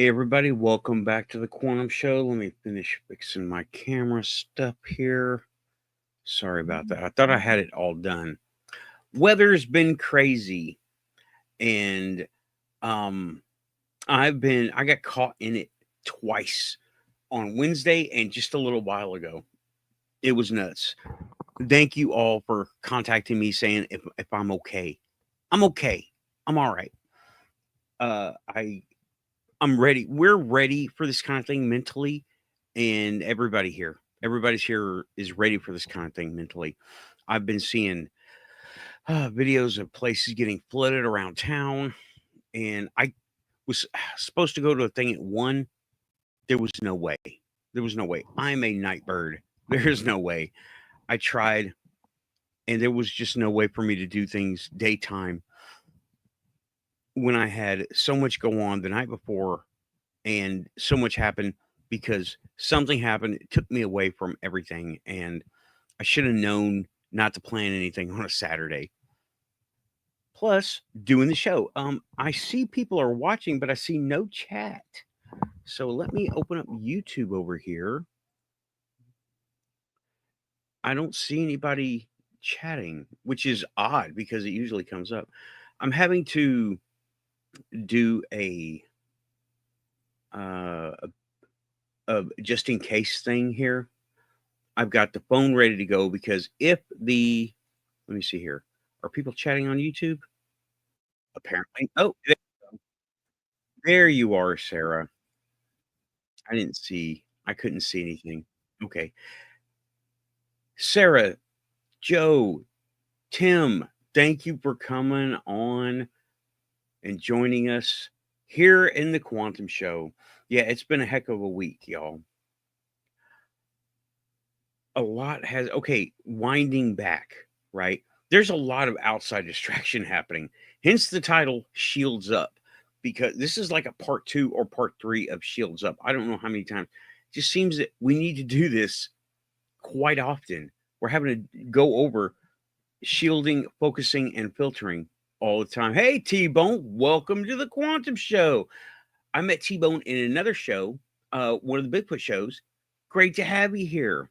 Hey everybody, welcome back to the Quantum Show. Let me finish fixing my camera stuff here. Sorry about that. I thought I had it all done. Weather's been crazy and um I got caught in it twice on Wednesday and just a little while ago. It was nuts. Thank you all for contacting me saying if I'm okay. I'm okay. I'm all right. Uh I I'm ready. We're ready for this kind of thing mentally, and everybody's here is ready for this kind of thing mentally. I've been seeing videos of places getting flooded around town, and I was supposed to go to a thing at 1. There was no way. There was no way. I'm a night bird. There's no way. I tried, and there was just no way for me to do things daytime when I had so much go on the night before and so much happened because something happened. It took me away from everything, and I should have known not to plan anything on a Saturday. Plus, doing the show. I see people are watching, but I see no chat. So let me open up YouTube over here. I don't see anybody chatting, which is odd because it usually comes up. I'm having to do uh, a just in case thing here. I've got the phone ready to go because if the let me see here. Are people chatting on YouTube? Apparently. Oh, there you are, Sarah. I didn't see. I couldn't see anything. Okay. Sarah, Joe, Tim, thank you for coming on and joining us here in the Quantum Show. Yeah, it's been a heck of a week, y'all. A lot has okay, winding back, right? There's a lot of outside distraction happening. Hence the title Shields Up, because this is like a part 2 or part 3 of Shields Up. I don't know how many times. It just seems that we need to do this quite often. We're having to go over shielding, focusing, and filtering all the time. Hey, T Bone, welcome to the Quantum Show. I met T Bone in another show, one of the Bigfoot shows. Great to have you here.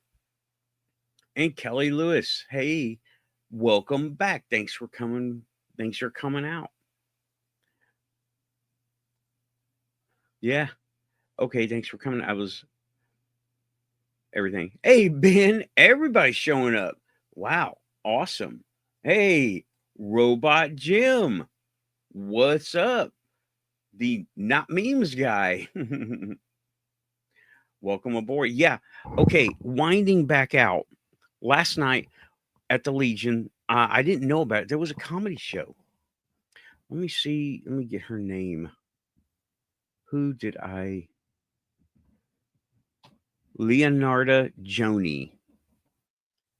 And Kelly Lewis, hey, welcome back. Thanks for coming. Thanks for coming out. Yeah. Okay. Thanks for coming. I was everything. Hey, Ben, everybody's showing up. Wow. Awesome. Hey, Robot Jim. What's up? The not memes guy. Welcome aboard. Yeah. Okay. Winding back out. Last night at the Legion, I didn't know about it. There was a comedy show. Let me see. Let me get her name. Who did I? Leonarda Joni.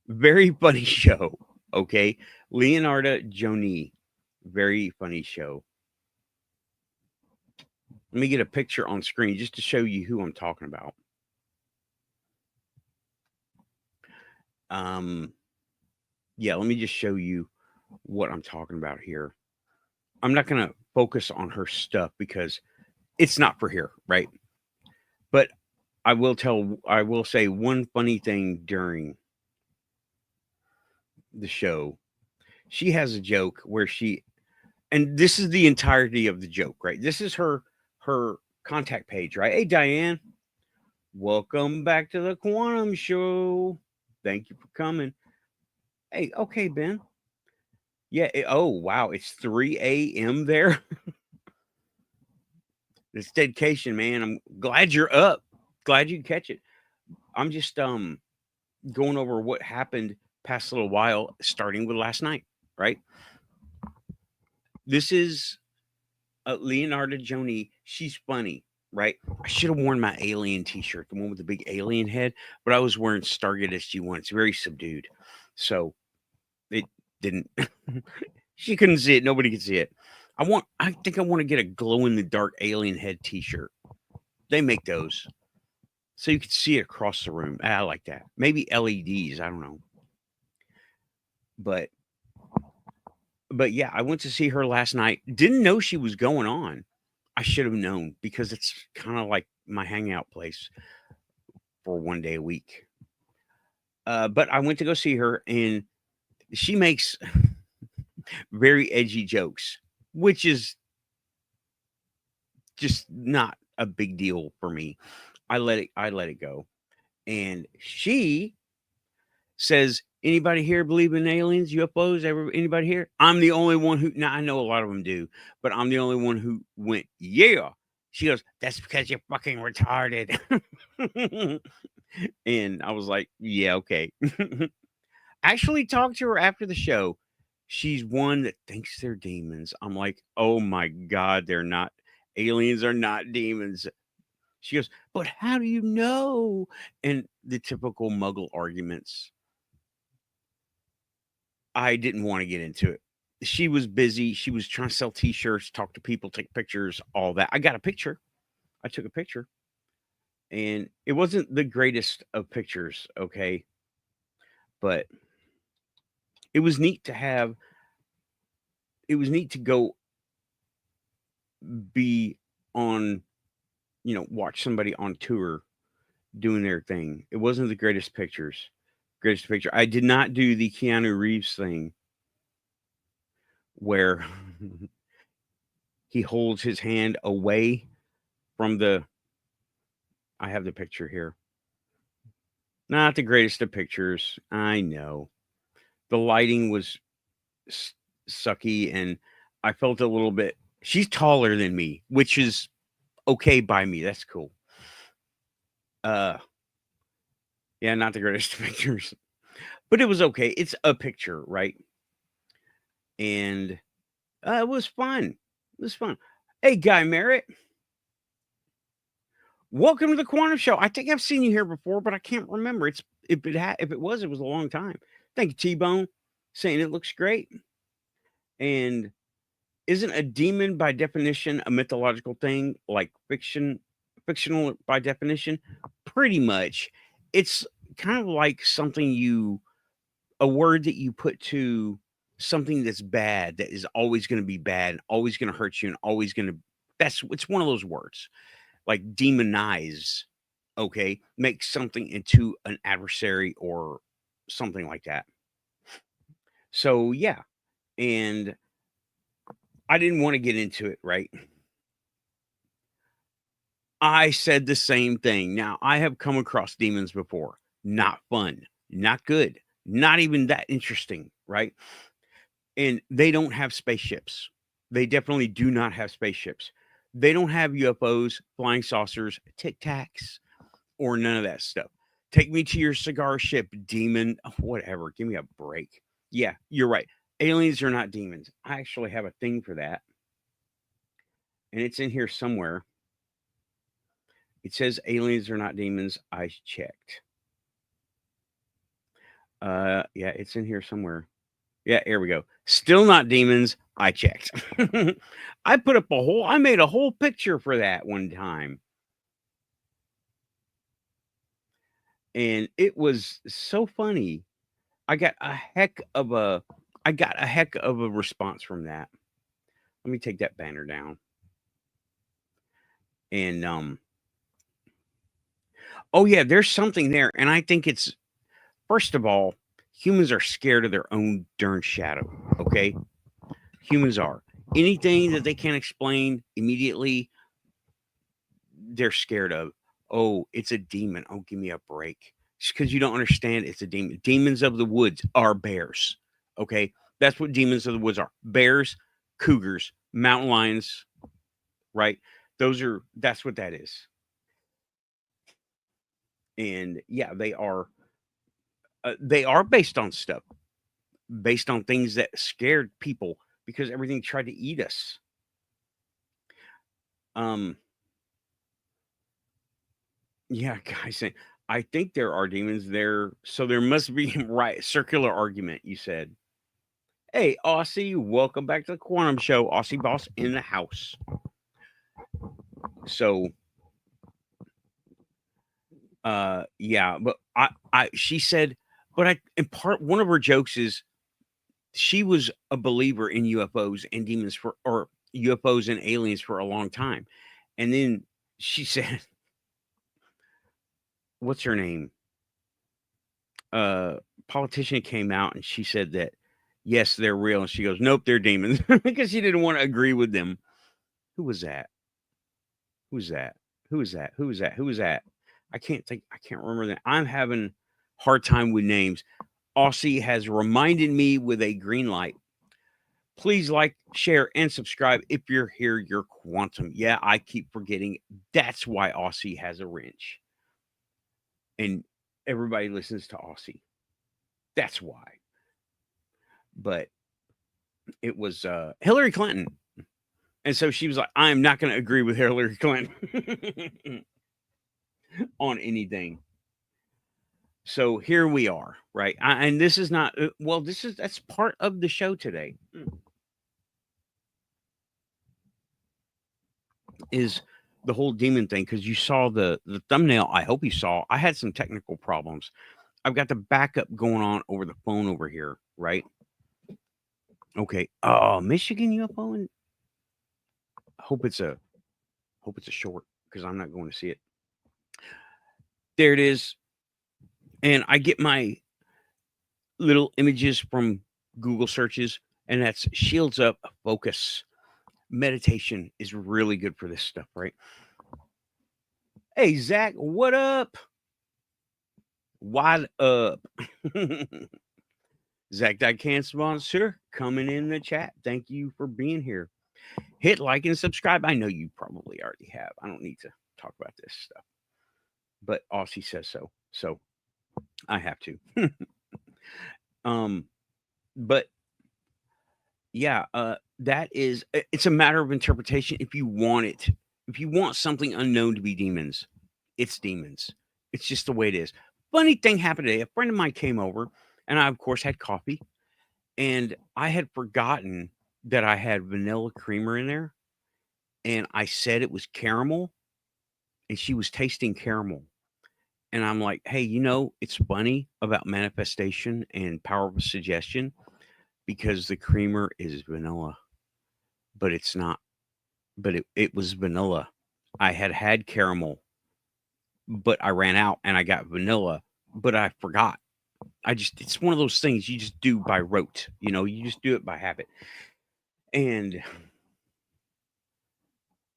Very funny show. Okay. Leonarda Joni. Very funny show. Let me get a picture on screen just to show you who I'm talking about. Um, yeah, let me just show you what I'm talking about here. I'm not going to focus on her stuff because it's not for here, right? But I will say one funny thing during the show. She has a joke where and this is the entirety of the joke, right? This is her contact page, right? Hey Diane, welcome back to the Quantum Show. Thank you for coming. Hey, okay, Ben. Yeah. Oh, wow. It's 3 a.m. there. It's dedication, man. I'm glad you're up. Glad you catch it. I'm just going over what happened past little while, starting with last night, right? This is Leonardo Joni. She's funny, right? I should have worn my alien t-shirt, the one with the big alien head, but I was wearing Stargate SG-1. It's very subdued. So it didn't she couldn't see it. Nobody could see it. I think I want to get a glow in the dark alien head t-shirt. They make those. So you could see it across the room. I like that. Maybe LEDs. I don't know. But yeah, I went to see her last night. Didn't know she was going on. I should have known because it's kind of like my hangout place for one day a week. But I went to go see her, and she makes very edgy jokes, which is just not a big deal for me. I let it go. And she says, "Anybody here believe in aliens, UFOs? Anybody here?" I'm the only one who. Now I know a lot of them do, but I'm the only one who went, "Yeah." She goes, "That's because you're fucking retarded." And I was like, "Yeah, okay." Actually talked to her after the show. She's one that thinks they're demons. I'm like, "Oh my god, they're not. Aliens are not demons." She goes, "But how do you know?" And the typical muggle arguments. I didn't want to get into it. She was busy. She was trying to sell t-shirts, talk to people, take pictures, all that. I got a picture. I took a picture, and it wasn't the greatest of pictures, okay? But it was neat to have it was neat to go be on, watch somebody on tour doing their thing. It wasn't the greatest pictures. Greatest picture. I did not do the Keanu Reeves thing where he holds his hand away from the I have the picture here. Not the greatest of pictures. I know. The lighting was s- sucky, and I felt a little bit. She's taller than me, which is okay by me. That's cool. Uh yeah, not the greatest of pictures. But it was okay. It's a picture, right? And it was fun. It was fun. Hey, Guy Merritt, welcome to the Quantum Show. I think I've seen you here before, but I can't remember. If it was a long time. Thank you, T Bone, saying it looks great. And isn't a demon by definition a mythological thing, like fictional by definition? Pretty much. It's kind of like a word that you put to something that's bad, that is always going to be bad, and always going to hurt you, and always going to. It's one of those words, like demonize. Okay, make something into an adversary or something like that. So yeah, and I didn't want to get into it, right? I said the same thing. Now, I have come across demons before. Not fun, not good, not even that interesting, right? And they don't have spaceships. They definitely do not have spaceships. They don't have UFOs, flying saucers, tic tacs, or none of that stuff. Take me to your cigar ship, demon. Whatever. Give me a break. Yeah, you're right. Aliens are not demons. I actually have a thing for that, and it's in here somewhere. It says aliens are not demons. I checked. Yeah, it's in here somewhere. Yeah, here we go. Still not demons. I checked. I made a whole picture for that one time. And it was so funny. I got a heck of a I got a heck of a response from that. Let me take that banner down. And oh yeah, there's something there. And I think it's first of all, humans are scared of their own darn shadow. Okay. Humans are. Anything that they can't explain immediately, they're scared of. Oh, it's a demon. Oh, give me a break. Just because you don't understand it's a demon. Demons of the woods are bears. Okay. That's what demons of the woods are. Bears, cougars, mountain lions, right? That's what that is. And yeah, they are based on stuff, based on things that scared people because everything tried to eat us. Um, Yeah, guys, I think there are demons there, so there must be right circular argument. You said, "Hey, Aussie, welcome back to the Quantum Show." Aussie Boss in the house. So, yeah, but she said, but in part, one of her jokes is she was a believer in UFOs and demons UFOs and aliens for a long time. And then she said, what's her name? Uh, Politician came out and she said that yes, they're real. And she goes, nope, they're demons because she didn't want to agree with them. Who was that? Who's that? Who is that? Who is that? Who is that? I can't think. I can't remember that. I'm having hard time with names. Aussie has reminded me with a green light. Please like, share, and subscribe. If you're here, you're quantum. Yeah, I keep forgetting. That's why Aussie has a wrench. And everybody listens to Aussie. That's why. But it was Hillary Clinton. And so she was like, I'm not going to agree with Hillary Clinton on anything. So here we are, right? And this is not, well, that's part of the show today. Is the whole demon thing, because you saw the thumbnail. I hope you saw. I had some technical problems. I've got the backup going on over the phone over here, right? Okay. Oh, Michigan UFO. And hope it's a short, because I'm not going to see it. There it is. And I get my little images from Google searches, and that's shields up, focus. Meditation is really good for this stuff, right? Hey, Zach, what up? What up? Zach that can sponsor coming in the chat. Thank you for being here. Hit like and subscribe. I know you probably already have. I don't need to talk about this stuff, but Aussie says so, so I have to. But yeah, that is. It's a matter of interpretation. If you want it, if you want something unknown to be demons, it's demons. It's just the way it is. Funny thing happened today. A friend of mine came over, and I, of course, had coffee. And I had forgotten that I had vanilla creamer in there, and I said it was caramel, and she was tasting caramel. And I'm like, "Hey, it's funny about manifestation and power of suggestion because the creamer is vanilla, but it's not. But it was vanilla. I had caramel, but I ran out and I got vanilla, but I forgot. It's one of those things you just do by rote, you just do it by habit." And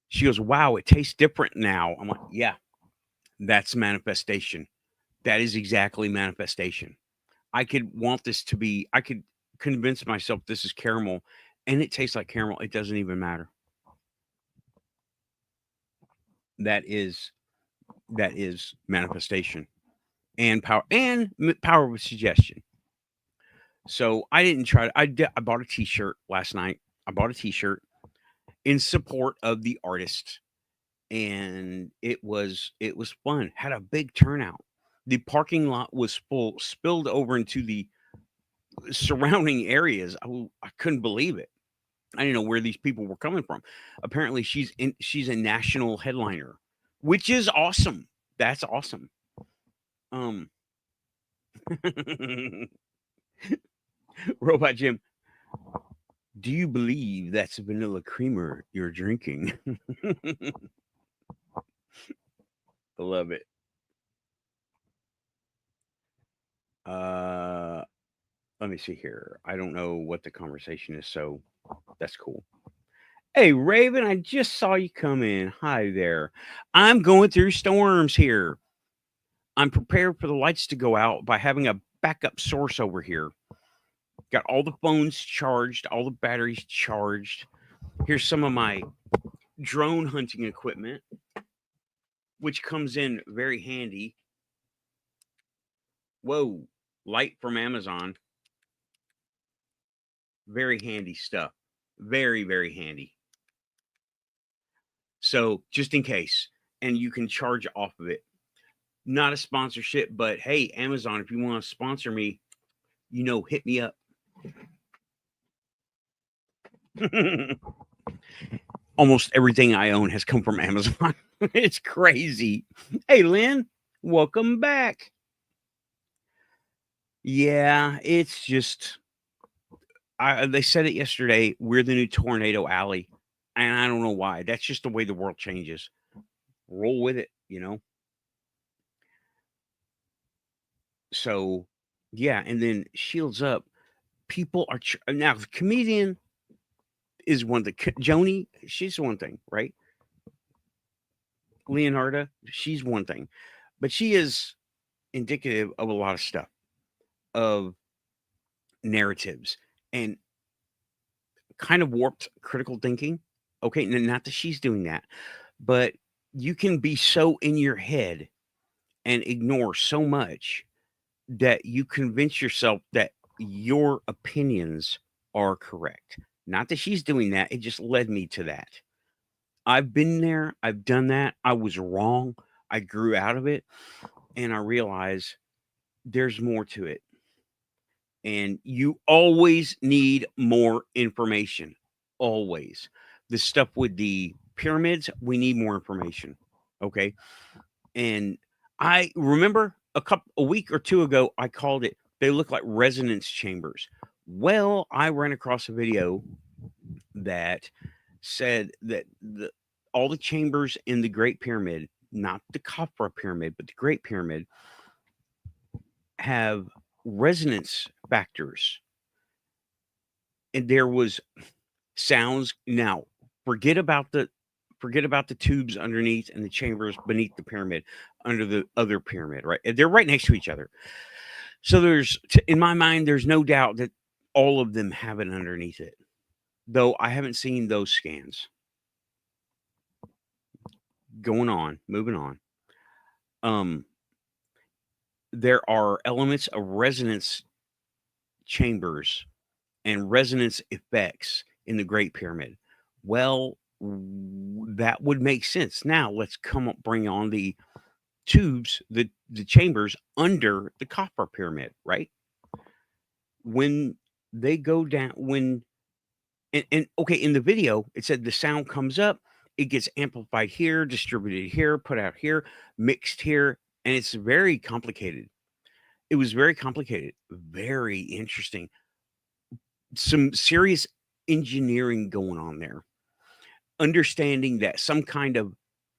she goes, wow, it tastes different now. I'm like, yeah, that's manifestation. That is exactly manifestation. I could convince myself this is caramel and it tastes like caramel. It doesn't even matter. That is manifestation and power with suggestion. So I didn't try to, I bought a t-shirt last night. I bought a t-shirt in support of the artist, and it was fun. Had a big turnout. The parking lot was full, spilled over into the surrounding areas. I couldn't believe it. I didn't know where these people were coming from. Apparently, she's a national headliner, which is awesome. That's awesome. Um, Robot Jim, do you believe that's vanilla creamer you're drinking? I love it. Let me see here. I don't know what the conversation is, so that's cool. Hey, Raven, I just saw you come in. Hi there. I'm going through storms here. I'm prepared for the lights to go out by having a backup source over here. Got all the phones charged, all the batteries charged. Here's some of my drone hunting equipment, which comes in very handy. Whoa, light from Amazon. Very handy stuff. Very, very handy. So just in case, and you can charge off of it. Not a sponsorship, but hey, Amazon, if you want to sponsor me, hit me up. Almost everything I own has come from Amazon. It's crazy. Hey, Lynn, welcome back. Yeah, it's just, they said it yesterday. We're the new tornado alley. And I don't know why. That's just the way the world changes. Roll with it, you know? So, yeah. And then Shields Up. People are now the comedian is one thing. Joni, she's one thing, right? Leonardo, she's one thing, but she is indicative of a lot of stuff, of narratives and kind of warped critical thinking. Okay, not that she's doing that, but you can be so in your head and ignore so much that you convince yourself that your opinions are correct. Not that she's doing that, it just led me to that. I've been there, I've done that. I was wrong. I grew out of it and I realized there's more to it. And you always need more information. Always. The stuff with the pyramids, we need more information. Okay. And I remember a week or two ago, I called it, they look like resonance chambers. Well, I ran across a video that said that all the chambers in the Great Pyramid, not the Khafra Pyramid, but the Great Pyramid, have resonance factors. And there was sounds. Now, forget about the forget about the tubes underneath and the chambers beneath the pyramid under the other pyramid, right? They're right next to each other. So in my mind, there's no doubt that all of them have it underneath it. Though I haven't seen those scans. Going on, moving on. Um, there are elements of resonance chambers and resonance effects in the Great Pyramid. Well, that would make sense. Now let's bring on the tubes, the chambers under the copper pyramid, right? When they go down, and okay, in the video, it said the sound comes up, it gets amplified here, distributed here, put out here, mixed here, and it's very complicated. It was very complicated, very interesting. Some serious engineering going on there. Understanding that some kind of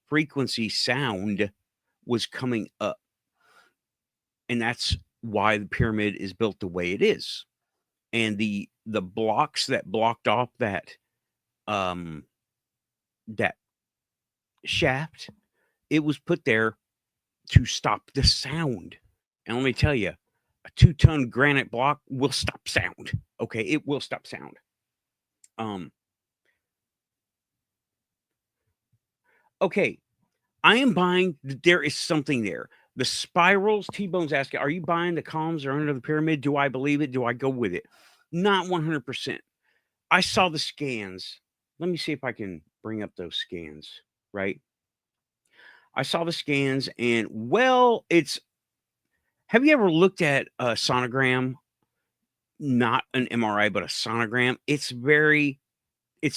frequency sound was coming up. And that's why the pyramid is built the way it is. And the blocks that blocked off um that shaft, it was put there to stop the sound. And let me tell you, a 2-ton granite block will stop sound. Okay, it will stop sound. Um okay, I am buying that there is something there. The spirals, T-Bone's asking, are you buying the columns are under the pyramid? Do I believe it? Do I go with it? Not 100%. I saw the scans. Let me see if I can bring up those scans, right? I saw the scans and well, have you ever looked at a sonogram? Not an MRI, but a sonogram. It's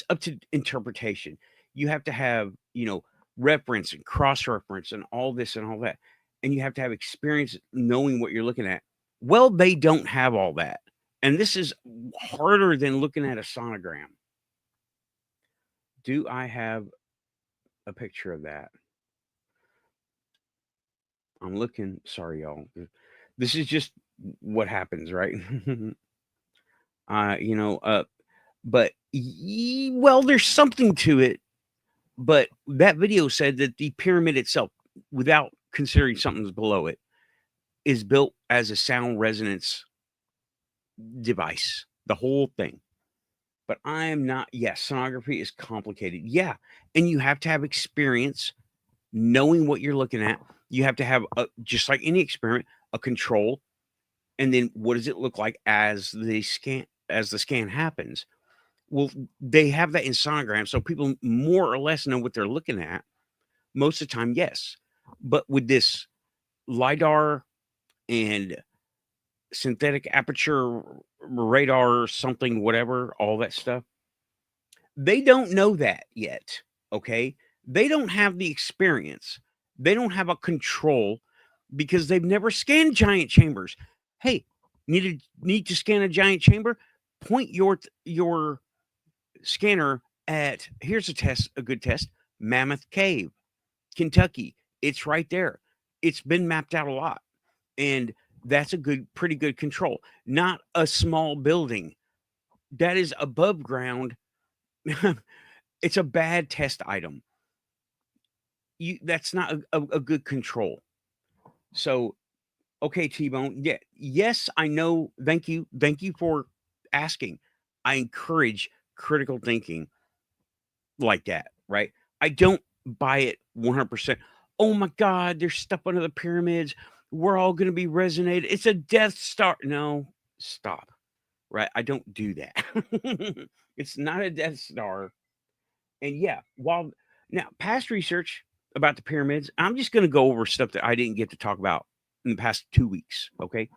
up to interpretation. You have to have, reference and cross reference and all this and all that. And you have to have experience knowing what you're looking at. Well, they don't have all that. And this is harder than looking at a sonogram. Do I have a picture of that? I'm looking. Sorry, y'all. This is just what happens, right? You know, but well, there's something to it. But that video said that the pyramid itself, without considering something's below it, is built as a sound resonance device, the whole thing. But I am not, yes, sonography is complicated. Yeah. And you have to have experience knowing what you're looking at. You have to have, just like any experiment, a control. And then what does it look like as the scan happens? Well, they have that in sonograms, so people more or less know what they're looking at. Most of the time, yes. But with this LiDAR and synthetic aperture radar, something, whatever, all that stuff, they don't know that yet. Okay. They don't have the experience. They don't have a control because they've never scanned giant chambers. Hey, need to scan a giant chamber? Point your scanner at here's a good test. Mammoth Cave, Kentucky. It's right there. It's been mapped out a lot. And that's a pretty good control. Not a small building. That is above ground. It's a bad test item. That's not a good control. So, okay, T-Bone. Yeah, yes, I know. Thank you for asking. I encourage critical thinking like that, right? I don't buy it 100%. Oh my God, there's stuff under the pyramids. We're all going to be resonated. It's a Death Star. No, stop. Right? I don't do that. It's not a Death Star. And yeah, while now past research about the pyramids, I'm just going to go over stuff that I didn't get to talk about in the past 2 weeks. Okay.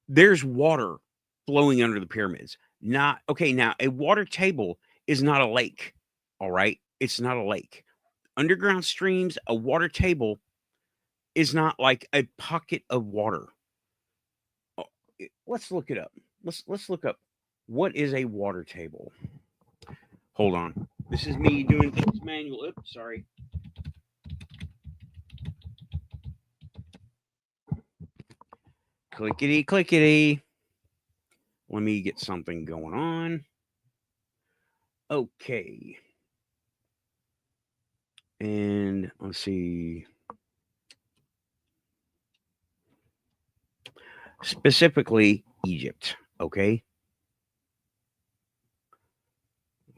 There's water flowing under the pyramids. Not okay. Now, a water table is not a lake. All right. It's not a lake. Underground streams, a water table is not like a pocket of water. Oh, let's look it up. Let's look up what is a water table. Hold on. This is me doing things manual. Oops, sorry. Clickety clickety. Let me get something going on. Okay. And let's see. Specifically, Egypt. Okay.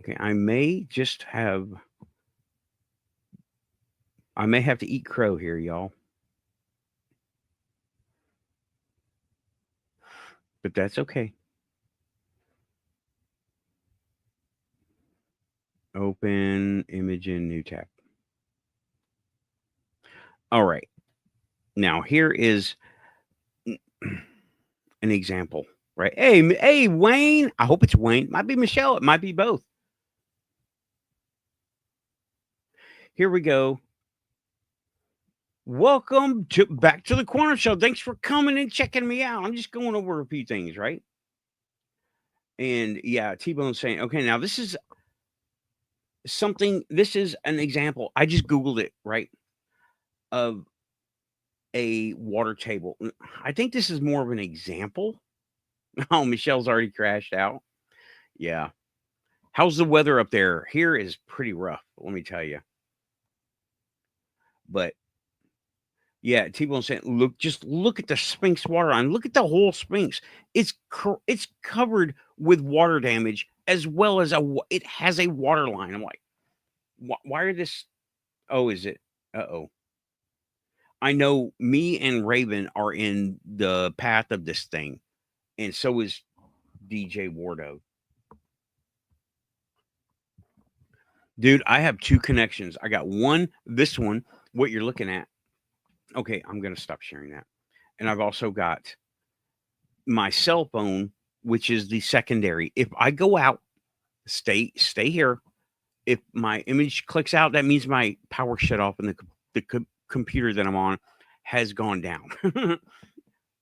Okay. I may have to eat crow here, y'all. But that's okay. Open image in new tab. All right. Now here is an example, right? Hey, Wayne. I hope it's Wayne. Might be Michelle. It might be both. Here we go. Welcome back to the Corner Show. Thanks for coming and checking me out. I'm just going over a few things, right? And yeah, T-Bone's saying, okay, now this is something. This is an example. I just Googled it, right? Of a water table. I think this is more of an example. Oh, Michelle's already crashed out. Yeah. How's the weather up there? Here is pretty rough, let me tell you. But yeah, T-Bone saying, just look at the Sphinx waterline. Look at the whole Sphinx. It's covered with water damage as well as it has a water line. I'm like, why are this? Oh, is it? Uh-oh. I know me and Raven are in the path of this thing, and so is DJ Wardo. Dude, I have two connections. I got one, this one, what you're looking at. Okay, I'm going to stop sharing that. And I've also got my cell phone, which is the secondary. If I go out, stay here. If my image clicks out, that means my power shut off and the computer that I'm on has gone down.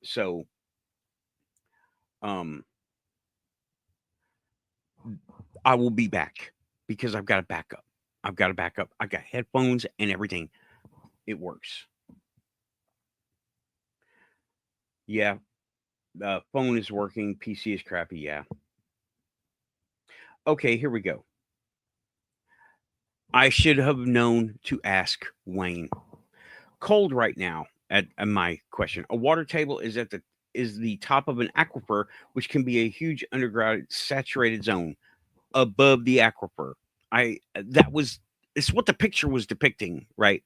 So, I will be back because I've got a backup. I've got a backup. I got headphones and everything. It works. Yeah. The phone is working. PC is crappy. Yeah. Okay, here we go. I should have known to ask Wayne. Cold right now at my question. A water table is the top of an aquifer, which can be a huge underground saturated zone above the aquifer. It's what the picture was depicting, right?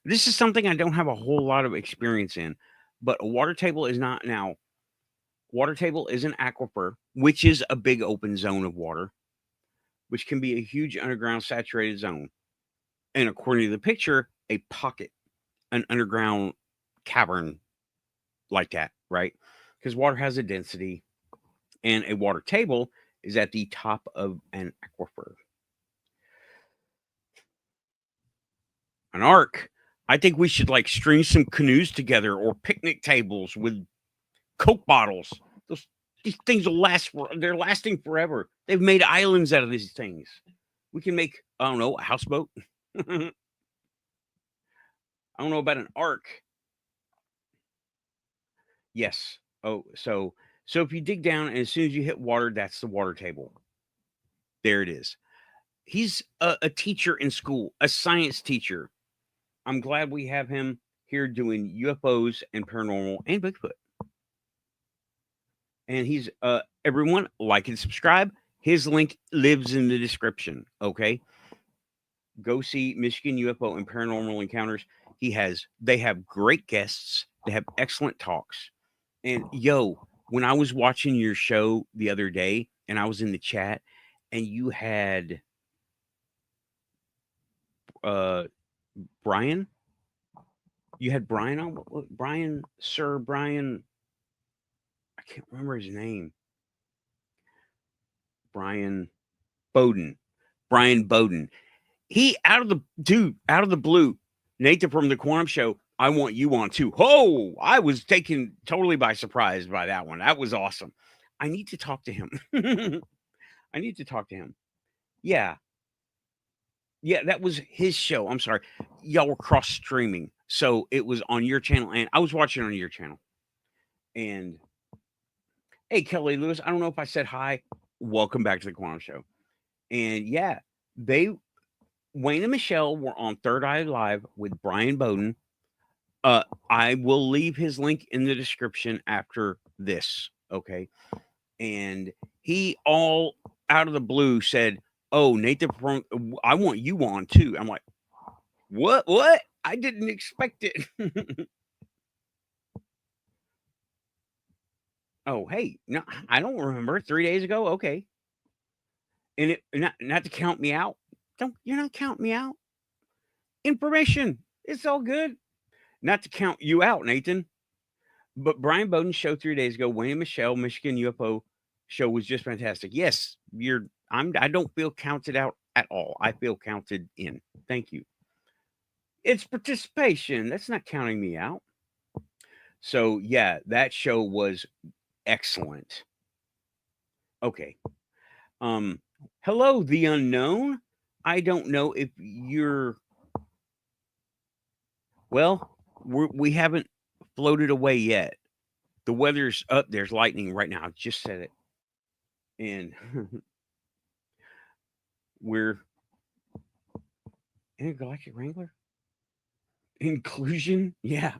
This is something I don't have a whole lot of experience in, but a water table is not now. Water table is an aquifer, which is a big open zone of water, which can be a huge underground saturated zone. And according to the picture, a pocket, an underground cavern like that, right? Because water has a density, and a water table is at the top of an aquifer. An ark. I think we should like string some canoes together or picnic tables with Coke bottles. Those These things will last. They're lasting forever. They've made islands out of these things. We can make, I don't know, a houseboat. I don't know about an ark. Yes. Oh, so if you dig down and as soon as you hit water, that's the water table. There it is. He's a teacher in school, a science teacher. I'm glad we have him here doing UFOs and paranormal and Bigfoot. And he's everyone like and subscribe. His link lives in the description. Okay, go see Michigan UFO and Paranormal Encounters. They have great guests. They have excellent talks. And yo, when I was watching your show the other day, and I was in the chat, and you had uh Brian. You had Brian on. Brian, Sir Brian. I can't remember his name. Brian Bowden. Brian Bowden. He out of the blue, Nathan from the Quantum Show. I want you on too. Oh, I was taken totally by surprise by that one. That was awesome. I need to talk to him. I need to talk to him. Yeah. Yeah, that was his show. I'm sorry. Y'all were cross streaming. So it was on your channel and I was watching on your channel. And hey, Kelly Lewis, I don't know if I said hi. Welcome back to the Quantum Show. And yeah, Wayne and Michelle were on Third Eye Live with Brian Bowden. I will leave his link in the description after this. Okay. And he all out of the blue said, "Oh, Nathan, I want you on too." I'm like, "What? What? I didn't expect it." Oh, hey, no, I don't remember. 3 days ago, okay. And it not to count me out. Don't you're not counting me out. Information. It's all good. Not to count you out, Nathan. But Brian Bowden's show 3 days ago, Wayne and Michelle, Michigan UFO show was just fantastic. Yes, I don't feel counted out at all. I feel counted in. Thank you. It's participation. That's not counting me out. So yeah, that show was excellent. Okay. Hello, the unknown. I don't know if you're well, we haven't floated away yet. The weather's up. There's lightning right now. I just said it. And we're Intergalactic Wrangler? Inclusion? Yeah.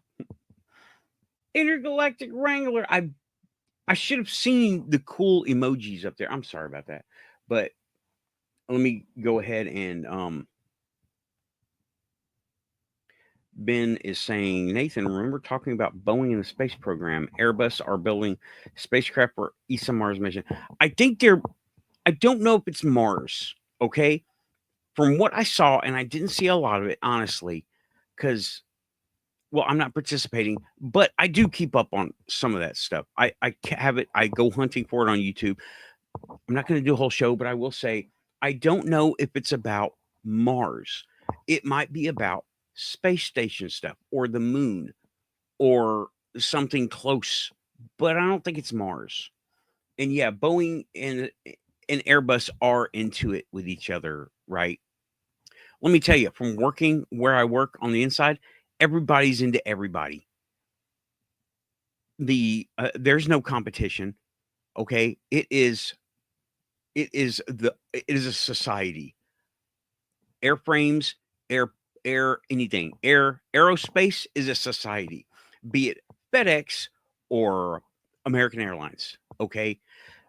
Intergalactic Wrangler. I should have seen the cool emojis up there. I'm sorry about that. But let me go ahead and Ben is saying, Nathan, remember talking about Boeing and the space program? Airbus are building spacecraft for ESA Mars mission. I don't know if it's Mars, okay? From what I saw, and I didn't see a lot of it, honestly, because well, I'm not participating, but I do keep up on some of that stuff. I have it. I go hunting for it on YouTube. I'm not going to do a whole show, but I will say I don't know if it's about Mars. It might be about space station stuff or the moon or something close, but I don't think it's Mars. And yeah, Boeing and Airbus are into it with each other, right? Let me tell you, from working where I work on the inside, everybody's into everybody. There's no competition. Okay, it is a society. Airframes, air anything. Aerospace is a society. Be it FedEx or American Airlines. Okay,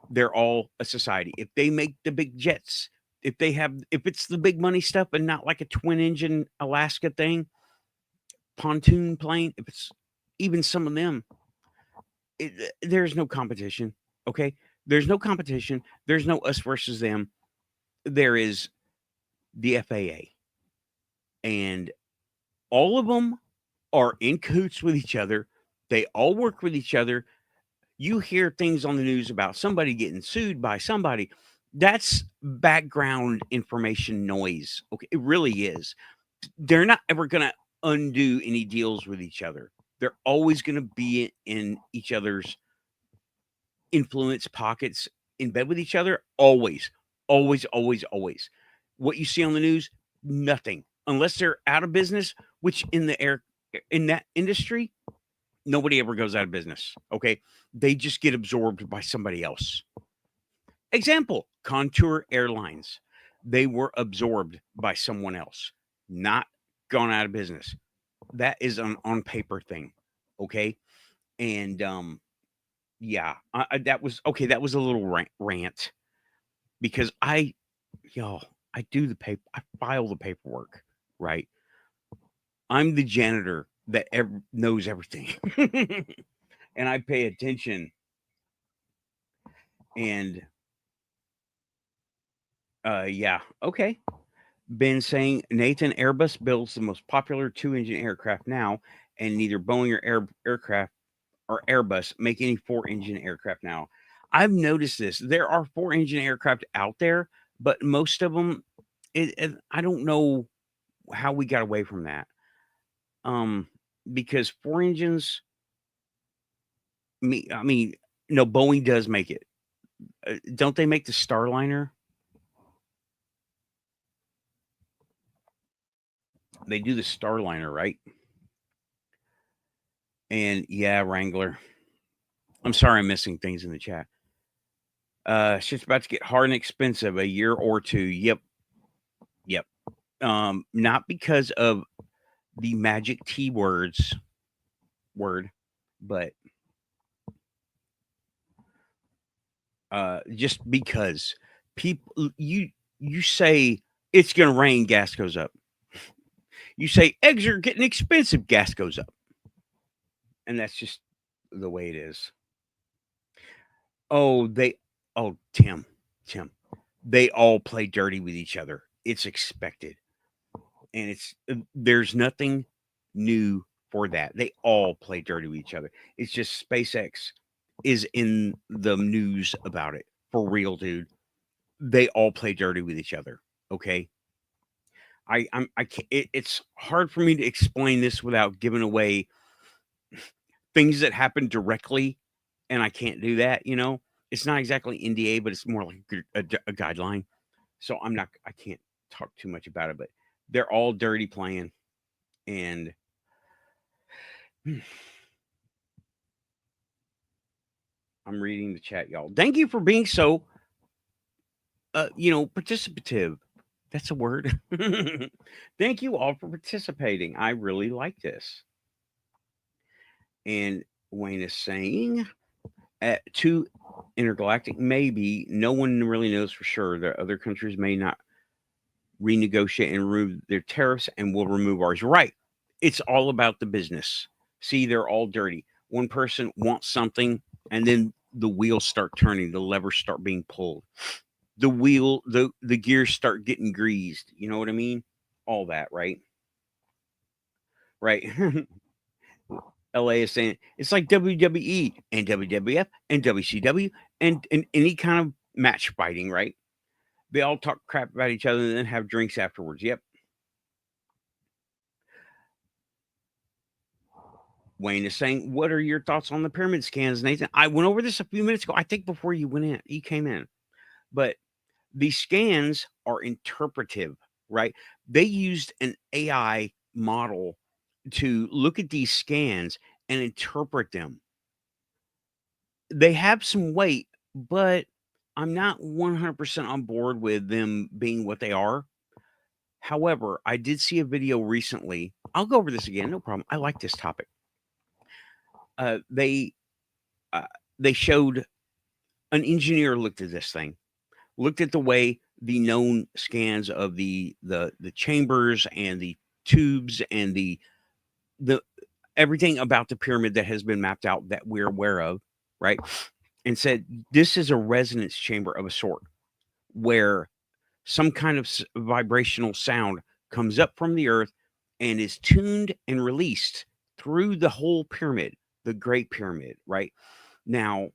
they're all a society. If they make the big jets, if it's the big money stuff and not like a twin engine Alaska thing, pontoon plane, if it's even some of them, there's no competition. Okay, there's no competition. There's no us versus them. There is the FAA, and all of them are in cahoots with each other. They all work with each other. You hear things on the news about somebody getting sued by somebody. That's background information noise. Okay, it really is. They're not ever going to undo any deals with each other. They're always going to be in each other's influence pockets in bed with each other? Always, always, always, always. What you see on the news, nothing. Unless they're out of business, which in that industry, nobody ever goes out of business. Okay. They just get absorbed by somebody else. Example, Contour Airlines. They were absorbed by someone else, not gone out of business. That is an on paper thing. Okay. And yeah, that was okay. That was a little rant because y'all, I do the paper, I file the paperwork, right? I'm the janitor that knows everything, and I pay attention. And yeah, okay. Been saying Nathan, Airbus builds the most popular two-engine aircraft now, and neither Boeing or aircraft or Airbus make any four-engine aircraft now. I've noticed this. There are four-engine aircraft out there, but most of them, I don't know how we got away from that. Um, because four engines, I mean, no, Boeing does make it. Don't they make the Starliner? They do the Starliner, right? And yeah, Wrangler. I'm sorry I'm missing things in the chat. Shit's about to get hard and expensive a year or two. Yep. Yep. Not because of the magic T word, but just because people you say it's gonna rain, gas goes up. You say eggs are getting expensive, gas goes up. And that's just the way it is. Oh, Tim, they all play dirty with each other. It's expected. And there's nothing new for that. They all play dirty with each other. It's just SpaceX is in the news about it. For real, dude. They all play dirty with each other. Okay. I can't, it's hard for me to explain this without giving away things that happen directly, and I can't do that. It's not exactly NDA, but it's more like a guideline. So I can't talk too much about it, but they're all dirty playing. And I'm reading the chat, y'all. Thank you for being so, participative. That's a word. Thank you all for participating. I really like this. And Wayne is saying, at two intergalactic, maybe no one really knows for sure that other countries may not renegotiate and remove their tariffs and will remove ours. Right. It's all about the business. See, they're all dirty. One person wants something, and then the wheels start turning, the levers start being pulled, the gears start getting greased. You know what I mean? All that, right? Right. LA is saying it's like WWE and WWF and WCW and any kind of match fighting, right? They all talk crap about each other and then have drinks afterwards. Yep. Wayne is saying, "What are your thoughts on the pyramid scans, Nathan?" I went over this a few minutes ago. I think before you came in, but these scans are interpretive, right? They used an AI model to look at these scans and interpret them. They have some weight, but I'm not 100% on board with them being what they are. However, I did see a video recently. I'll go over this again, no problem. I like this topic. Uh, they uh, they showed an engineer looked at this thing, looked at the way the known scans of the chambers and the tubes and the everything about the pyramid that has been mapped out that we're aware of, right? And said this is a resonance chamber of a sort where some kind of vibrational sound comes up from the earth and is tuned and released through the whole pyramid, the Great Pyramid, right? Now,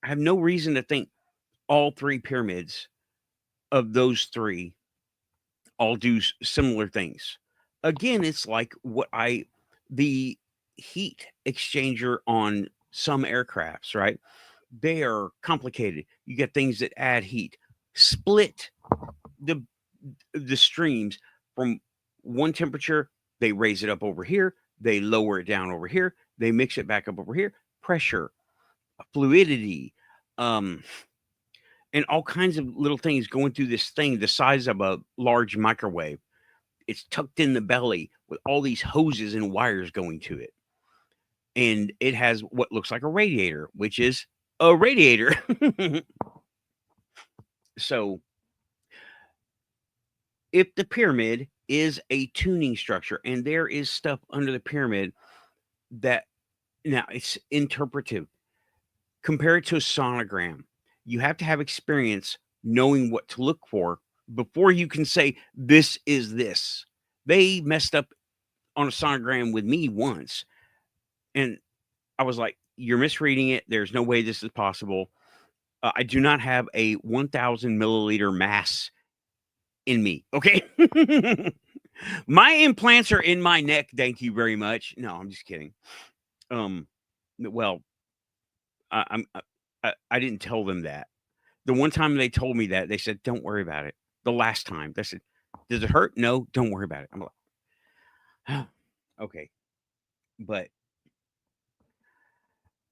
I have no reason to think all three pyramids of those three all do similar things. Again, it's like the heat exchanger on some aircrafts, right? They are complicated. You get things that add heat, split the streams from one temperature. They raise it up over here. They lower it down over here. They mix it back up over here. Pressure, fluidity, um, and all kinds of little things going through this thing the size of a large microwave. It's tucked in the belly with all these hoses and wires going to it. And it has what looks like a radiator, which is a radiator. So, if the pyramid is a tuning structure and there is stuff under the pyramid that now it's interpretive, compare it to a sonogram. You have to have experience knowing what to look for before you can say, this is this. They messed up on a sonogram with me once, and I was like, you're misreading it. There's no way this is possible. I do not have a 1,000 milliliter mass in me. Okay. My implants are in my neck. Thank you very much. No, I'm just kidding. Well, I didn't tell them that. The one time they told me that, they said, don't worry about it. The last time they said, does it hurt? No, don't worry about it. I'm like, okay. But,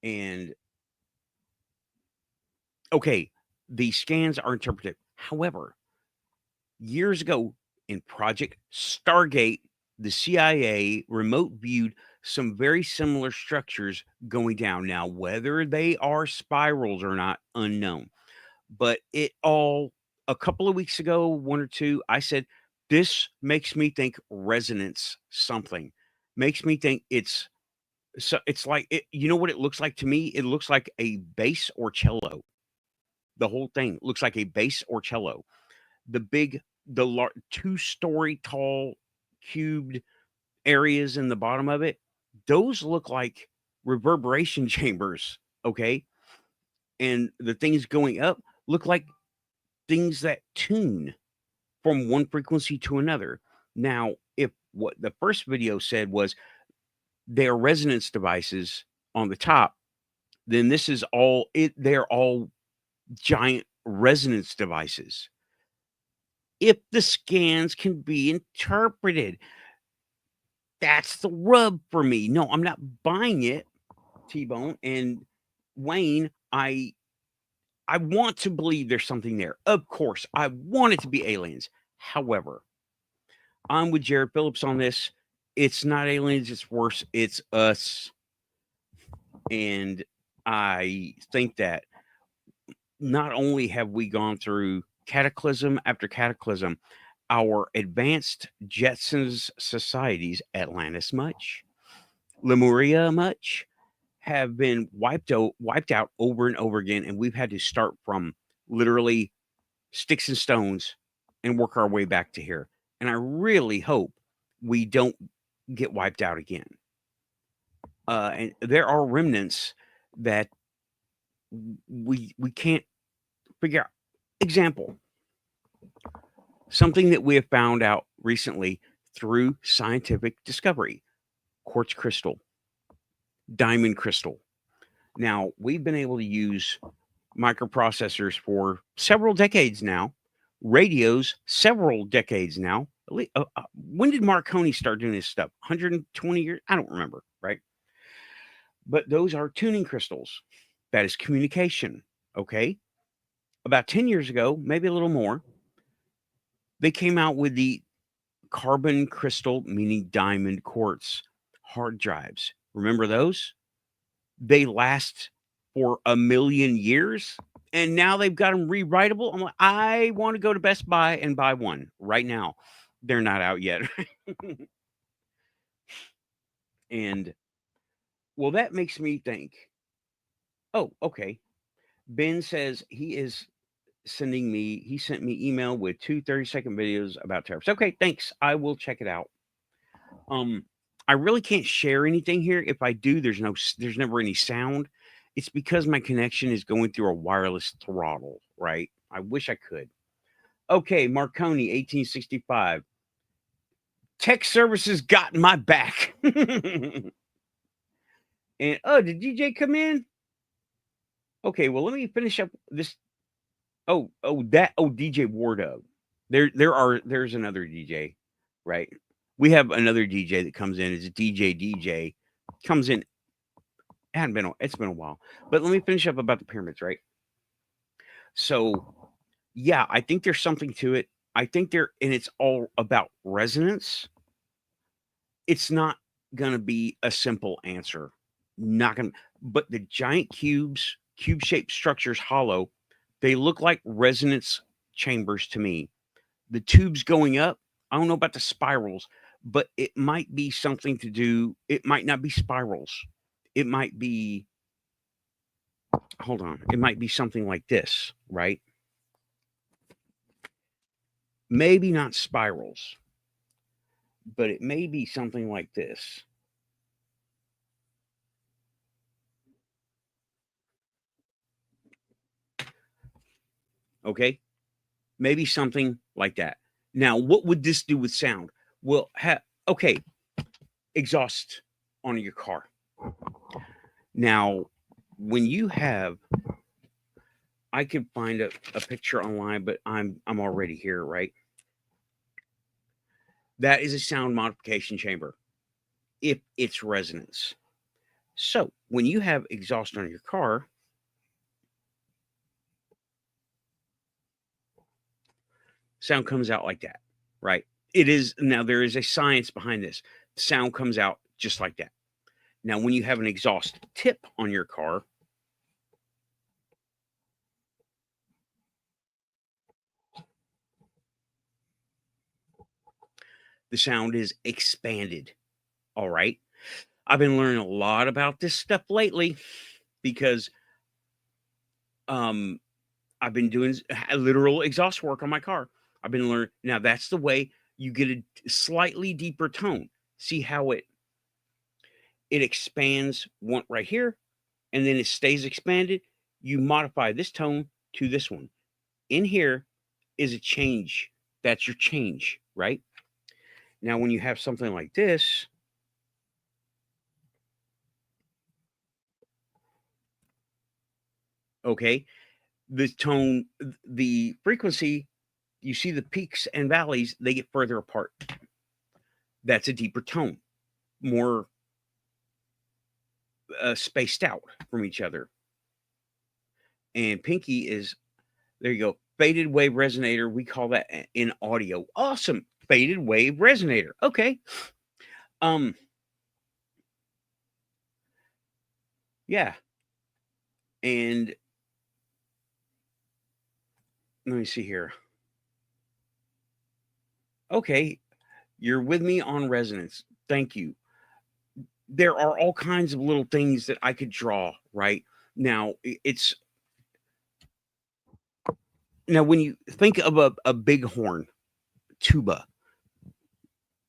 and okay, the scans are interpretive. However, years ago in Project Stargate, the CIA remote viewed some very similar structures going down. Now, whether they are spirals or not, unknown. But it all, a couple of weeks ago, one or two, I said, this makes me think resonance something. Makes me think it's like, you know what it looks like to me? It looks like a bass or cello. The whole thing looks like a bass or cello. The big, the 2-story tall cubed areas in the bottom of it, those look like reverberation chambers. Okay. And the things going up look like things that tune from one frequency to another. Now, if what the first video said was they are resonance devices on the top, then this is all it. They're all giant resonance devices. If the scans can be interpreted, that's the rub for me. No, I'm not buying it, T-Bone and Wayne. I want to believe there's something there. Of course, I want it to be aliens. However, I'm with Jared Phillips on this. It's not aliens, it's worse. It's us. And I think that not only have we gone through cataclysm after cataclysm, our advanced Jetsons societies, Atlantis much, Lemuria much, have been wiped out over and over again, and we've had to start from literally sticks and stones and work our way back to here. And I really hope we don't get wiped out again. And there are remnants that we can't figure out. Example, something that we have found out recently through scientific discovery: quartz crystal, diamond crystal. Now, we've been able to use microprocessors for several decades now, radios several decades now. When did Marconi start doing this stuff? 120 years? I don't remember, right? But those are tuning crystals. That is communication, okay? About 10 years ago, maybe a little more, they came out with the carbon crystal, meaning diamond quartz hard drives. Remember those? They last for 1,000,000 years, and now they've got them rewritable. I'm like, I want to go to Best Buy and buy one right now. They're not out yet. And well, that makes me think, oh, okay. Ben says he sent me email with 2 30-second videos about tariffs. Okay, thanks. I will check it out. I really can't share anything here. If I do, there's never any sound. It's because my connection is going through a wireless throttle, right? I wish I could. Okay, Marconi, 1865. Tech services got my back. And oh, did DJ come in? Okay, well, let me finish up this. DJ Wardo. There's another DJ, right? We have another DJ that comes in. It's a DJ comes in. It's been a while, but let me finish up about the pyramids, right? So yeah, I think there's something to it. I think and it's all about resonance. It's not gonna be a simple answer. Not gonna, but the giant cube shaped structures hollow, they look like resonance chambers to me. The tubes going up, I don't know about the spirals, but it might be something to do. It might not be spirals. It might be, hold on, it might be something like this, right? Maybe not spirals, but it may be something like this. Okay. Maybe something like that. Now, what would this do with sound? Well, okay, exhaust on your car. Now, when you have, I could find a picture online, but I'm already here, right? That is a sound modification chamber if it's resonance. So when you have exhaust on your car, sound comes out like that, right? It is now there is a science behind this. Sound comes out just like that. Now, when you have an exhaust tip on your car, the sound is expanded. All right. I've been learning a lot about this stuff lately because um I've been doing literal exhaust work on my car. I've been learning now that's the way you get a slightly deeper tone. See how it expands one right here and then it stays expanded. You modify this tone to this one. In here is a change. That's your change, right? Now when you have something like this, okay, the tone, the frequency, you see the peaks and valleys, they get further apart. That's a deeper tone, more spaced out from each other. And pinky is, there you go, faded wave resonator. We call that in audio. Awesome. Faded wave resonator. Okay. Um, yeah. And let me see here. Okay. You're with me on resonance. Thank you. There are all kinds of little things that I could draw, right? Now, it's now when you think of a bighorn tuba,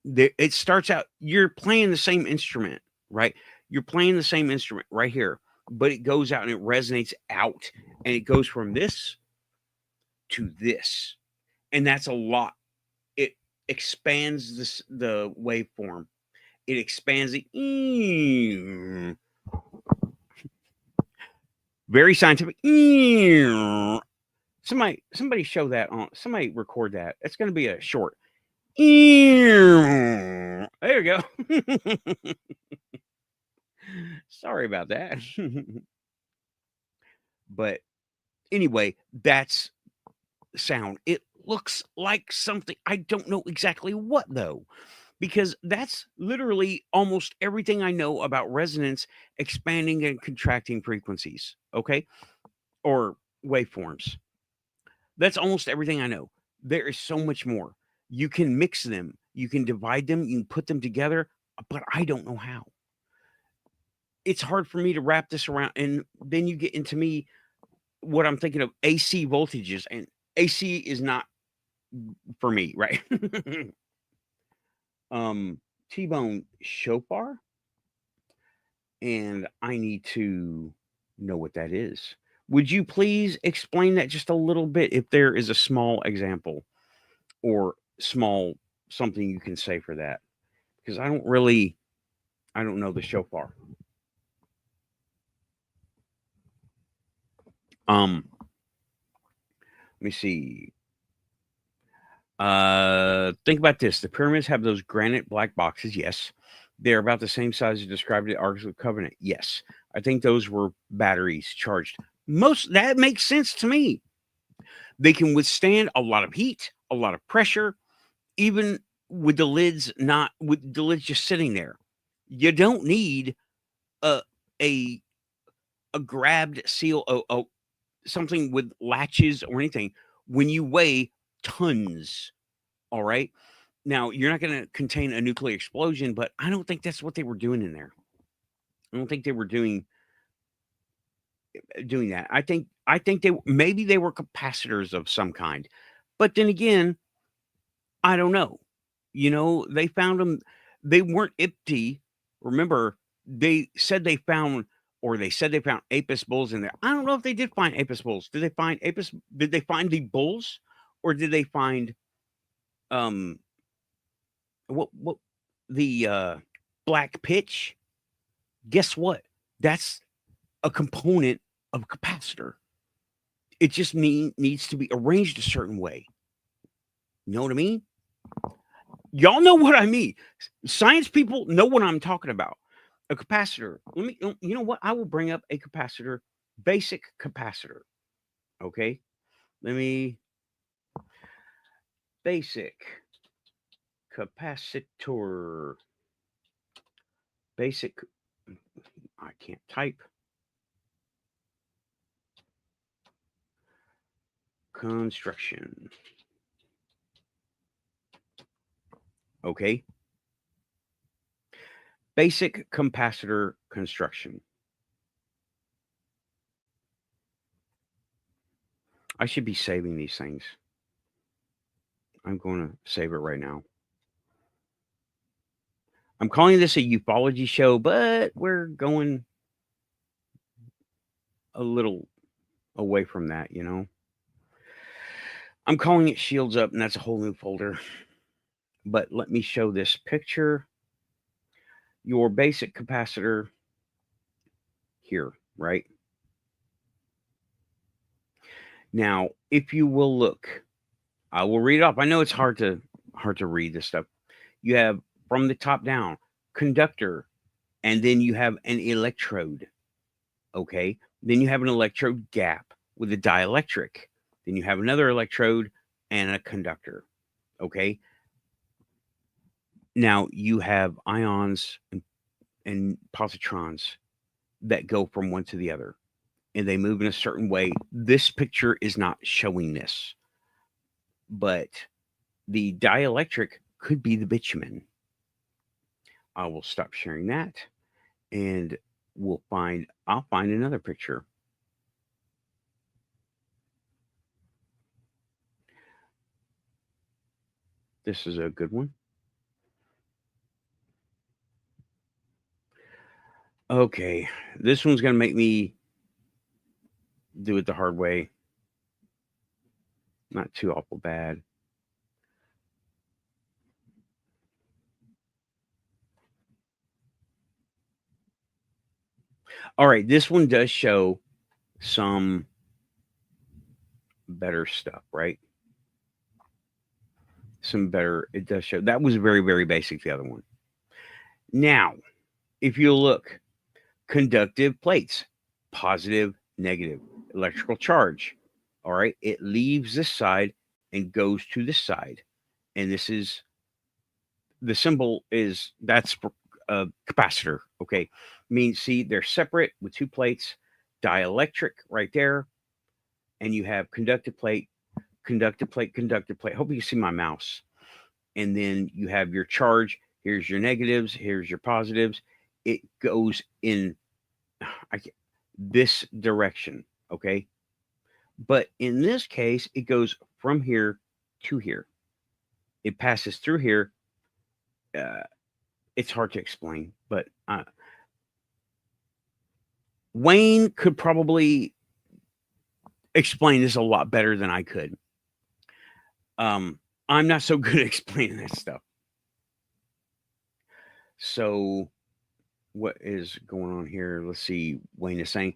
it starts out, you're playing the same instrument, right? You're playing the same instrument right here, but it goes out and it resonates out and it goes from this to this. And that's a lot. It expands the waveform. It expands it. Very scientific. Somebody show that on. Somebody record that. It's going to be a short. There you go. Sorry about that. But anyway, that's sound. It looks like something. I don't know exactly what though, because that's literally almost everything I know about resonance, expanding and contracting frequencies. Okay. Or waveforms. That's almost everything I know. There is so much more. You can mix them, you can divide them, you can put them together, but I don't know how. It's hard for me to wrap this around. And then you get into me, what I'm thinking of AC voltages, and AC is not for me, right? um, T-bone shofar, and I need to know what that is. Would you please explain that just a little bit if there is a small example or small something you can say for that? Because I don't know the shofar. Let me see. Think about this. The pyramids have those granite black boxes. Yes. They're about the same size as described in the Ark of the Covenant. Yes. I think those were batteries charged. Most that makes sense to me. They can withstand a lot of heat, a lot of pressure, even with the lids just sitting there. You don't need a a a grabbed seal, something with latches or anything when you weigh tons. All right. Now, you're not going to contain a nuclear explosion, but I don't think that's what they were doing in there. I don't think they were doing that. I think they were capacitors of some kind. But then again, I don't know. They found them. They weren't empty. Remember, they said they found apis bulls in there. I don't know if they did find apis bulls. Did they find the bulls, or did they find um what the black pitch? Guess what? That's a component of a capacitor. It just needs to be arranged a certain way. You know what I mean? Y'all know what I mean. Science people know what I'm talking about. A capacitor. You know what? I will bring up a capacitor, basic capacitor. Okay. Let me, basic capacitor. Basic, I can't type. Construction. Okay. Basic capacitor construction. I should be saving these things. I'm going to save it right now. I'm calling this a ufology show, but we're going a little away from that. I'm calling it Shields Up, and that's a whole new folder. But let me show this picture. Your basic capacitor here, right? Now, if you will look, I will read it off. I know it's hard to read this stuff. You have from the top down conductor, and then you have an electrode. Okay. Then you have an electrode gap with a dielectric. Then you have another electrode and a conductor. Okay. Now you have ions and positrons that go from one to the other, and they move in a certain way. This picture is not showing this, but the dielectric could be the bitumen. I will stop sharing that, and I'll find another picture. This is a good one. Okay, this one's gonna make me do it the hard way. Not too awful bad. All right, this one does show some better stuff, right? It does show that was very, very basic, the other one. Now, if you look, conductive plates, positive, negative, electrical charge. All right, it leaves this side and goes to this side. And this is the symbol is that's for capacitor. Okay, means see they're separate with two plates, dielectric right there, and you have conductive plate, conductive plate, conductive plate. Hope you see my mouse. And then you have your charge. Here's your negatives. Here's your positives. It goes in I, this direction. Okay. But in this case, it goes from here to here. It passes through here. Uh, it's hard to explain, but Wayne could probably explain this a lot better than I could. I'm not so good at explaining that stuff. So, what is going on here? Let's see. Wayne is saying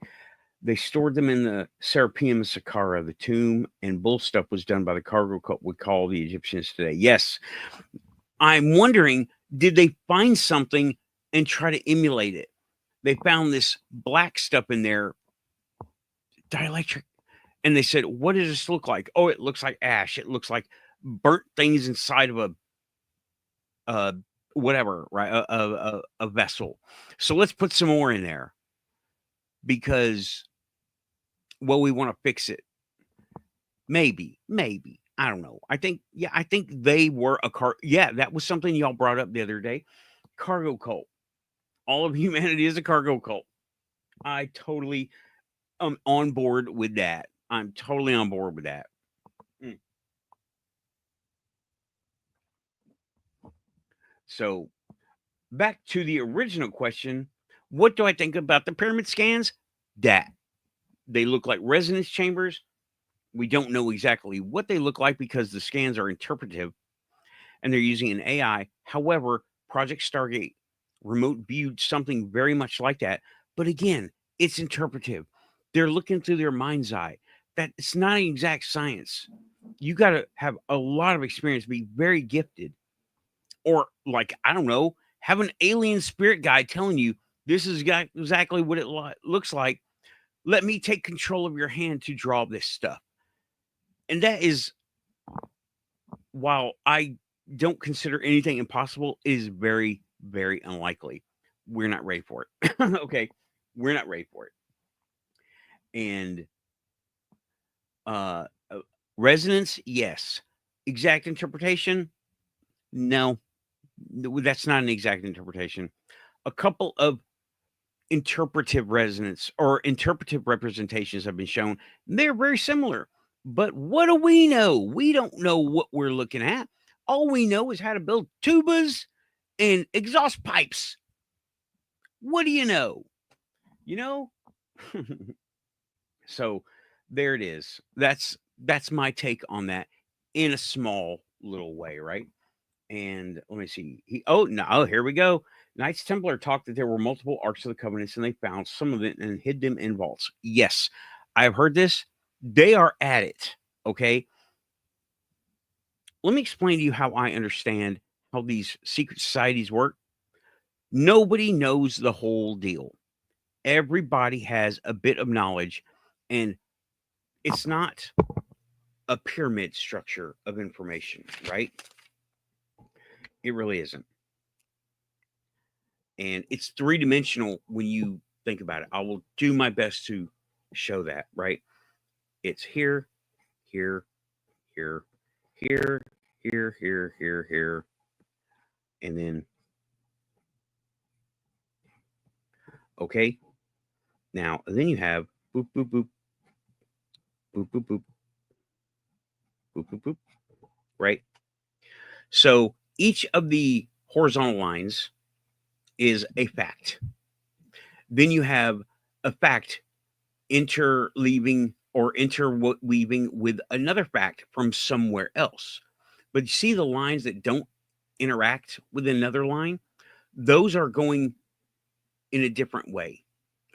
They stored them in the Serapeum Saqqara, the tomb, and bull stuff was done by the cargo cult we call the Egyptians today. Yes, I'm wondering, did they find something and try to emulate it? They found this black stuff in there, dielectric, and they said, "What does this look like?" Oh, it looks like ash. It looks like burnt things inside of a uh, whatever, right? A vessel. So let's put some more in there because, well, we want to fix it. Maybe. I don't know. I think they were a car. Yeah, that was something y'all brought up the other day. Cargo cult. All of humanity is a cargo cult. I totally am on board with that. I'm totally on board with that. Mm. So back to the original question, what do I think about the pyramid scans? That they look like resonance chambers. We don't know exactly what they look like because the scans are interpretive and they're using an AI. However, Project Stargate remote viewed something very much like that. But again, it's interpretive. They're looking through their mind's eye. That it's not an exact science. You got to have a lot of experience, be very gifted, or like I don't know, have an alien spirit guide telling you this is exactly what it looks like. Let me take control of your hand to draw this stuff. And that is, while I don't consider anything impossible, it is very, very unlikely. We're not ready for it. Okay. We're not ready for it. And uh, uh, resonance, yes. Exact interpretation, no. That's not an exact interpretation. A couple of interpretive resonance or interpretive representations have been shown. They're very similar. But what do we know? We don't know what we're looking at. All we know is how to build tubas and exhaust pipes. What do you know? You know? So there it is. That's my take on that in a small little way, right? And let me see. Here we go. Knights Templar talked that there were multiple Arks of the Covenants and they found some of it and hid them in vaults. Yes, I've heard this. They are at it. Okay. Let me explain to you how I understand how these secret societies work. Nobody knows the whole deal. Everybody has a bit of knowledge, and it's not a pyramid structure of information, right? It really isn't. And it's three-dimensional when you think about it. I will do my best to show that, right? It's here, here, here, here, here, and then okay. Now, then you have boop, boop, boop, boop, boop, boop, boop, boop, boop, right? So each of the horizontal lines is a fact. Then you have a fact interleaving or interweaving with another fact from somewhere else. But you see the lines that don't interact with another line? Those are going in a different way.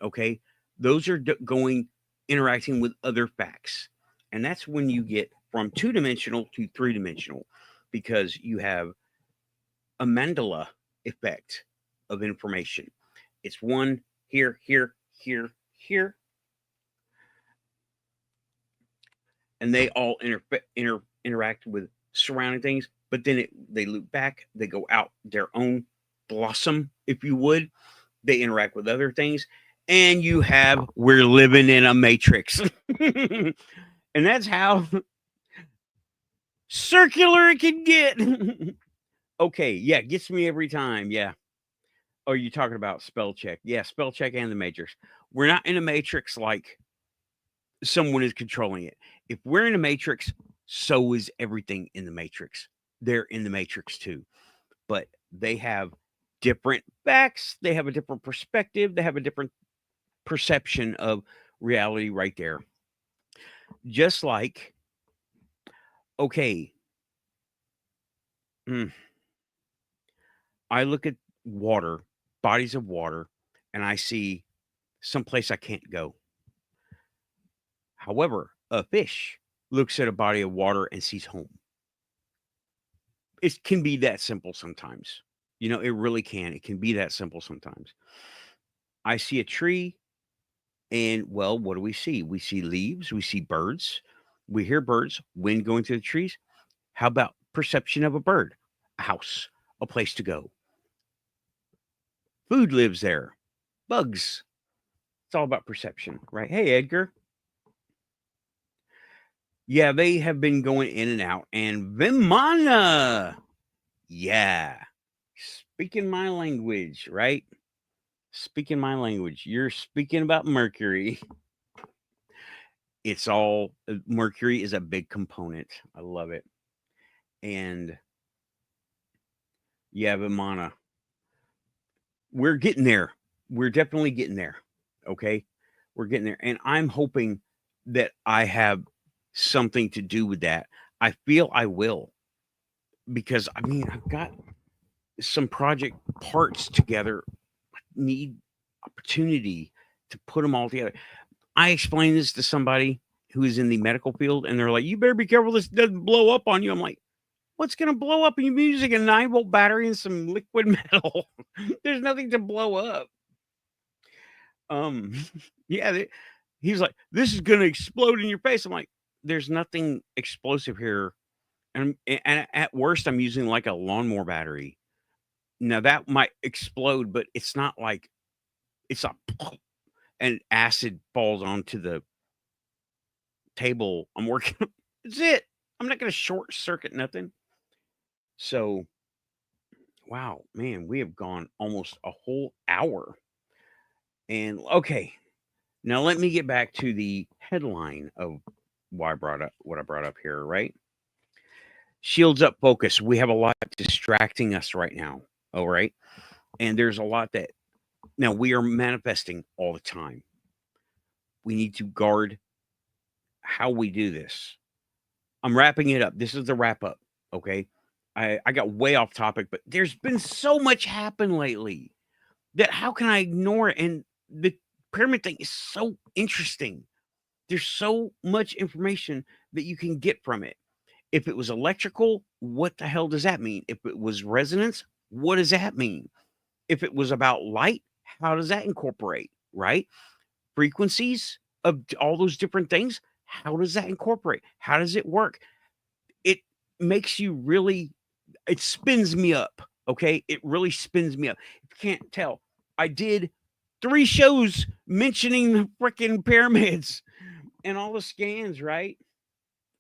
Okay. Those are going interacting with other facts. And that's when you get from two-dimensional to three-dimensional because you have a Mandela effect of information. It's one here, here, here, here, and they all interact with surrounding things. But then they loop back. They go out their own blossom, if you would. They interact with other things, and you have we're living in a matrix, and that's how circular it can get. Okay, yeah, gets me every time. Yeah. Oh, you're talking about spell check? Yeah, spell check and the matrix. We're not in a matrix like someone is controlling it. If we're in a matrix, so is everything in the matrix. They're in the matrix too, but they have different facts. They have a different perspective. They have a different perception of reality right there. Just like, okay, mm, I look at water, bodies of water, and I see someplace I can't go. However, a fish looks at a body of water and sees home. It can be that simple sometimes. It really can. It can be that simple sometimes. I see a tree, and well, what do we see? We see leaves, we see birds, we hear birds, wind going through the trees. How about perception of a bird? A house, a place to go. Food lives there, bugs. It's all about perception, right? Hey, Edgar. Yeah, they have been going in and out. And Vimana. Yeah. Speaking my language, right? Speaking my language. You're speaking about Mercury. It's all Mercury is a big component. I love it. And yeah, Vimana. We're getting there. We're definitely getting there. Okay. We're getting there. And I'm hoping that I have something to do with that. I feel I will, because I mean, I've got some project parts together. I need opportunity to put them all together. I explained this to somebody who is in the medical field, and they're like, "You better be careful this doesn't blow up on you." I'm like, "What's going to blow up? You're using a 9-volt battery and some liquid metal. There's nothing to blow up." Um, yeah, he's like, "This is going to explode in your face." I'm like, "There's nothing explosive here." And at worst, I'm using like a lawnmower battery. Now that might explode, but it's not like it's a and acid falls onto the table I'm working on. That's it. I'm not gonna short circuit nothing. So, wow, man, we have gone almost a whole hour. And okay, now let me get back to the headline of why I brought up what I brought up here, right? Shields up focus. We have a lot distracting us right now. All right. And there's a lot that now we are manifesting all the time. We need to guard how we do this. I'm wrapping it up. This is the wrap up. Okay. I got way off topic, but there's been so much happen lately that how can I ignore it? And the pyramid thing is so interesting. There's so much information that you can get from it. If it was electrical, what the hell does that mean? If it was resonance, what does that mean? If it was about light, how does that incorporate? Right? Frequencies of all those different things, how does that incorporate? How does it work? It makes you really, it spins me up. Okay. It really spins me up. If you can't tell, I did 3 shows mentioning the freaking pyramids and all the scans, right?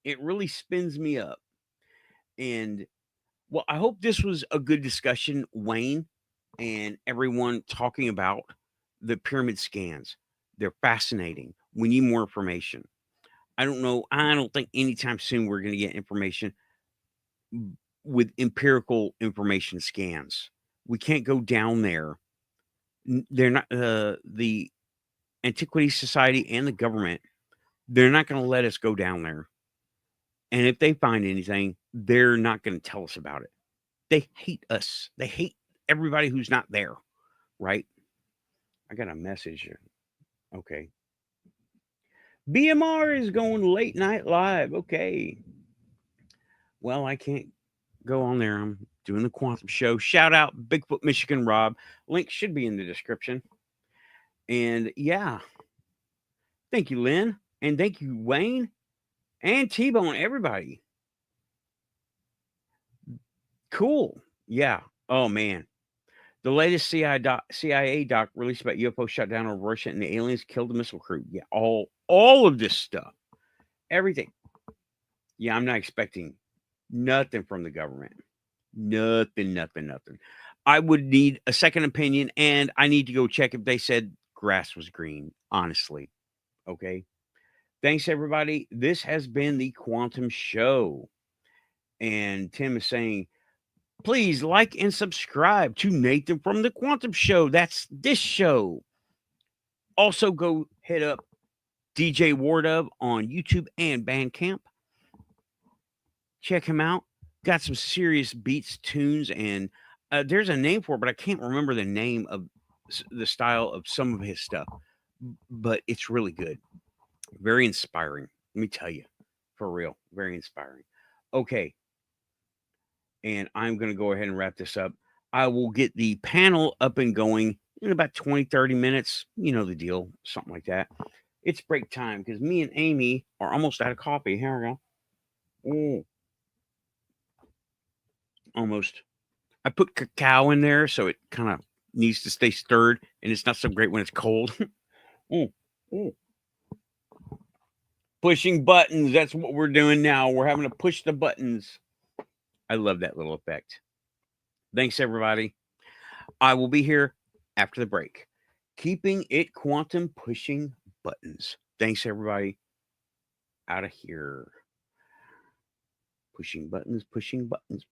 It really spins me up. And well, I hope this was a good discussion, Wayne, and everyone talking about the pyramid scans. They're fascinating. We need more information. I don't know. I don't think anytime soon we're going to get information with empirical information scans. We can't go down there. They're not the Antiquity Society and the government. They're not going to let us go down there. And if they find anything, they're not going to tell us about it. They hate us. They hate everybody who's not there, right? I got a message. Okay. BMR is going late night live. Okay. Well, I can't go on there. I'm doing the Quantum Show. Shout out Bigfoot Michigan Rob. Link should be in the description. And yeah, thank you, Lynn. And thank you, Wayne and T-Bone, everybody. Cool. Yeah. Oh, man. The latest CIA doc released about UFO shut down over Russia and the aliens killed the missile crew. Yeah, all of this stuff. Everything. Yeah, I'm not expecting nothing from the government. Nothing. I would need a second opinion, and I need to go check if they said grass was green, honestly. Okay. Thanks, everybody. This has been the Quantum Show. And Tim is saying, please like and subscribe to Nathan from the Quantum Show. That's this show. Also, go hit up DJ Wardov on YouTube and Bandcamp. Check him out. Got some serious beats, tunes, and there's a name for it, but I can't remember the name of the style of some of his stuff. But it's really good. Very inspiring. Let me tell you, for real, very inspiring. Okay, and I'm going to go ahead and wrap this up. I will get the panel up and going in about 20, 30 minutes. You know the deal, something like that. It's break time because me and Amy are almost out of coffee. Here we go. Mm, almost. I put cacao in there, so it kind of needs to stay stirred, and it's not so great when it's cold. Mm, mm. Pushing buttons. That's what we're doing now. We're having to push the buttons. I love that little effect. Thanks, everybody. I will be here after the break. Keeping it quantum, pushing buttons. Thanks, everybody. Out of here. Pushing buttons, pushing buttons.